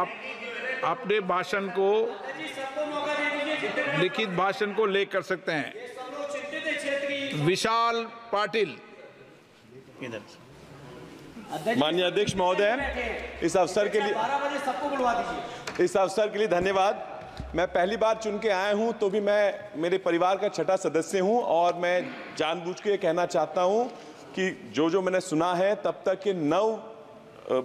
आप अपने भाषण को, लिखित भाषण को ले कर सकते हैं। विशाल पाटिल। माननीय अध्यक्ष महोदय, इस अवसर के लिए 12 बजे सबको बुलवा दीजिए। इस अवसर के लिए धन्यवाद। मैं पहली बार चुन के आया हूं, तो भी मैं मेरे परिवार का छठा सदस्य हूं और मैं जानबूझ के कहना चाहता हूं कि जो मैंने सुना है तब तक के 9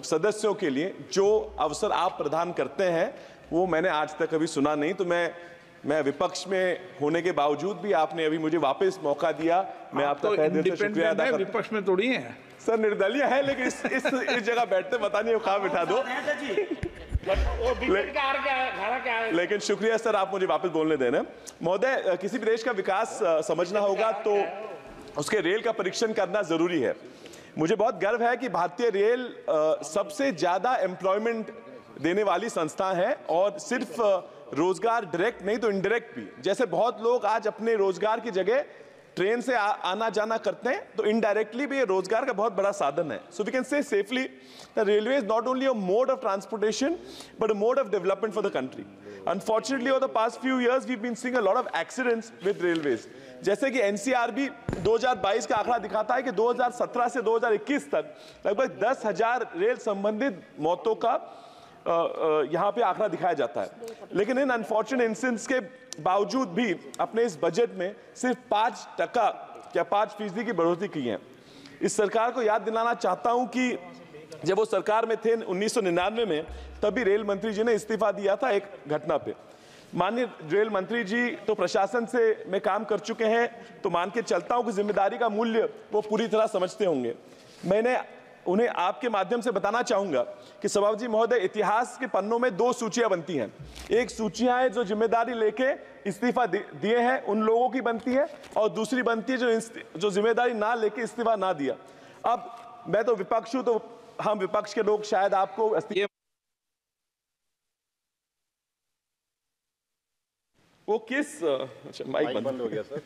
सदस्यों के लिए जो अवसर आप प्रदान करते हैं वो मैंने आज तक कभी सुना नहीं। तो मैं विपक्ष में होने के बावजूद भी आपने अभी मुझे वापस मौका दिया, मैं आपका तहे दिल से शुक्रिया अदा करता हूं। विपक्ष में थोड़ी है सर, निर्दलीय है, लेकिन इस जगह बैठते पता नहीं कहाँ बिठा दो। लेकिन शुक्रिया सर, आप मुझे वापस बोलने देना। महोदय, किसी भी देश का विकास समझना होगा तो उसके रेल का परीक्षण करना जरूरी है। मुझे बहुत गर्व है कि भारतीय रेल सबसे ज्यादा एम्प्लॉयमेंट देने वाली संस्था है और सिर्फ रोजगार डायरेक्ट नहीं तो इनडायरेक्ट भी। जैसे बहुत लोग आज अपने रोजगार की जगह ट्रेन से आना जाना करते हैं, तो इनडायरेक्टली भी ये रोजगार का बहुत बड़ा साधन है। So we can say safely the railway is not only a mode of transportation but a mode of development for the country. Unfortunately over the past few years we have been seeing a lot of accidents with railways. जैसे कि NCRB 2022 का आंकड़ा दिखाता है कि 2017 से 2021 तक लगभग 10,000 रेल संबंधित मौतों का यहाँ पे आंकड़ा दिखाया जाता है। लेकिन इन अनफॉर्चुनेट इंसिडेंट्स के बावजूद भी अपने इस बजट में सिर्फ 5% या 5% की बढ़ोतरी की है। इस सरकार को याद दिलाना चाहता हूं कि जब वो सरकार में थे 1999 में, तभी रेल मंत्री जी ने इस्तीफा दिया था एक घटना पे। माननीय रेल मंत्री जी तो प्रशासन से में काम कर चुके हैं, तो मान के चलता हूं कि जिम्मेदारी का मूल्य वो पूरी तरह समझते होंगे। मैंने उन्हें आपके माध्यम से बताना चाहूंगा कि सभापति महोदय, इतिहास के पन्नों में 2 सूचियां बनती हैं। एक सूचियां है जो जिम्मेदारी लेके इस्तीफा दिए हैं उन लोगों की बनती है, और दूसरी बनती है जो जिम्मेदारी ना लेके इस्तीफा ना दिया। अब मैं तो विपक्ष हूं, तो हम विपक्ष के लोग शायद आपको वो किस माइक बंद हो गया सर,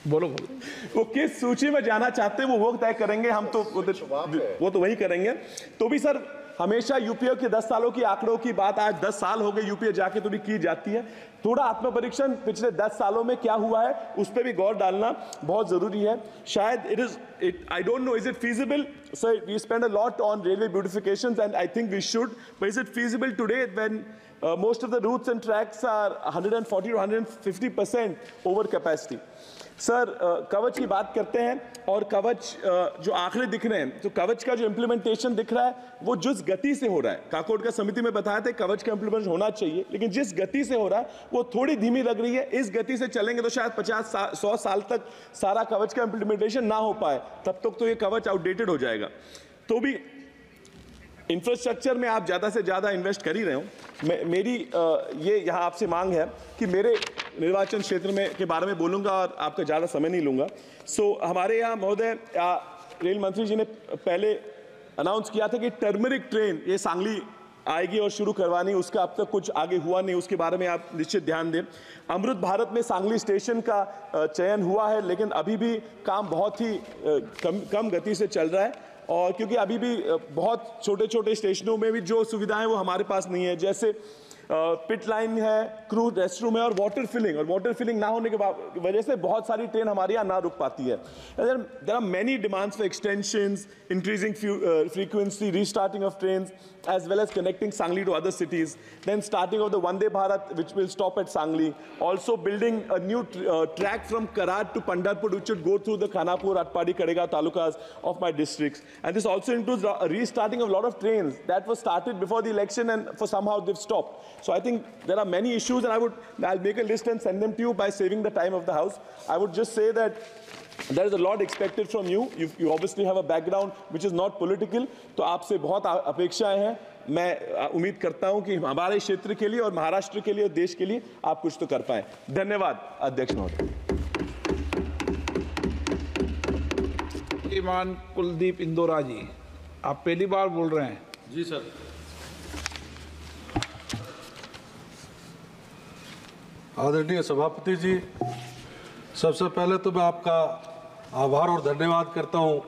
बोलो। वो किस सूची में जाना चाहते हैं वो तय करेंगे, हम तो वो तो वही करेंगे। तो भी सर, हमेशा यूपीए के 10 सालों की आंकड़ों की बात, आज 10 साल हो गए यूपीए जाके तो भी की जाती है। थोड़ा आत्मपरीक्षण पिछले 10 सालों में क्या हुआ है उस पर भी गौर डालना बहुत जरूरी है। शायद I don't know, is it feasible? Sir, we spend a lot on railway beautifications and I think we should, but is it feasible today when most of the routes and tracks are 140 to 150% over capacity? Sir, कवच की बात करते हैं और कवच जो आंकड़े दिख रहे हैं, तो कवच का जो इम्प्लीमेंटेशन दिख रहा है वो जिस गति से हो रहा है, काकोड का समिति में बताया था कवच का इम्प्लीमेंटेशन होना चाहिए, लेकिन जिस गति से हो रहा है वो थोड़ी धीमी लग रही है। इस गति से चलेंगे तो शायद 50-100 साल तक सारा कवच का इम्प्लीमेंटेशन ना हो पाए, तब तक तो ये कवच आउटडेटेड हो जाएगा। तो भी इंफ्रास्ट्रक्चर में आप ज़्यादा से ज़्यादा इन्वेस्ट कर ही रहे हो। मेरी ये यहाँ आपसे मांग है कि मेरे निर्वाचन क्षेत्र में के बारे में बोलूँगा और आपका ज़्यादा समय नहीं लूँगा। हमारे यहाँ महोदय, रेल मंत्री जी ने पहले अनाउंस किया था कि टर्मरिक ट्रेन ये सांगली आएगी और शुरू करवानी, उसका अब तक कुछ आगे हुआ नहीं, उसके बारे में आप निश्चित ध्यान दें। अमृत भारत में सांगली स्टेशन का चयन हुआ है, लेकिन अभी भी काम बहुत ही कम गति से चल रहा है, और क्योंकि अभी भी बहुत छोटे छोटे स्टेशनों में भी जो सुविधाएं वो हमारे पास नहीं है, जैसे पिट लाइन है, क्रू रेस्टरूम है और वाटर फिलिंग ना होने के वजह से बहुत सारी ट्रेन हमारे यहाँ ना रुक पाती है। There are many demands for extensions, increasing frequency, restarting of trains, as well as connecting Sangli to other cities, then starting of the Vande Bharat which will stop at Sangli, also building a new track from Karad to Pandharpur which would go through the Khanapur, Atpadi, Kadega talukas of my districts, and this also includes restarting of a lot of trains that were started before the election and for somehow they've stopped. So I think there are many issues, and I'll make a list and send them to you by saving the time of the House. I would just say that there is a lot expected from you. You obviously have a background which is not political, तो आपसे बहुत अपेक्षाएं हैं। मैं उम्मीद करता हूं कि हमारे क्षेत्र के लिए और महाराष्ट्र के लिए और देश के लिए आप कुछ तो कर पाएं। धन्यवाद अध्यक्ष महोदय। श्रीमान कुलदीप इंदौरा जी, आप पहली बार बोल रहे हैं। जी सर। आदरणीय सभापति जी, सबसे पहले तो मैं आपका आभार और धन्यवाद करता हूं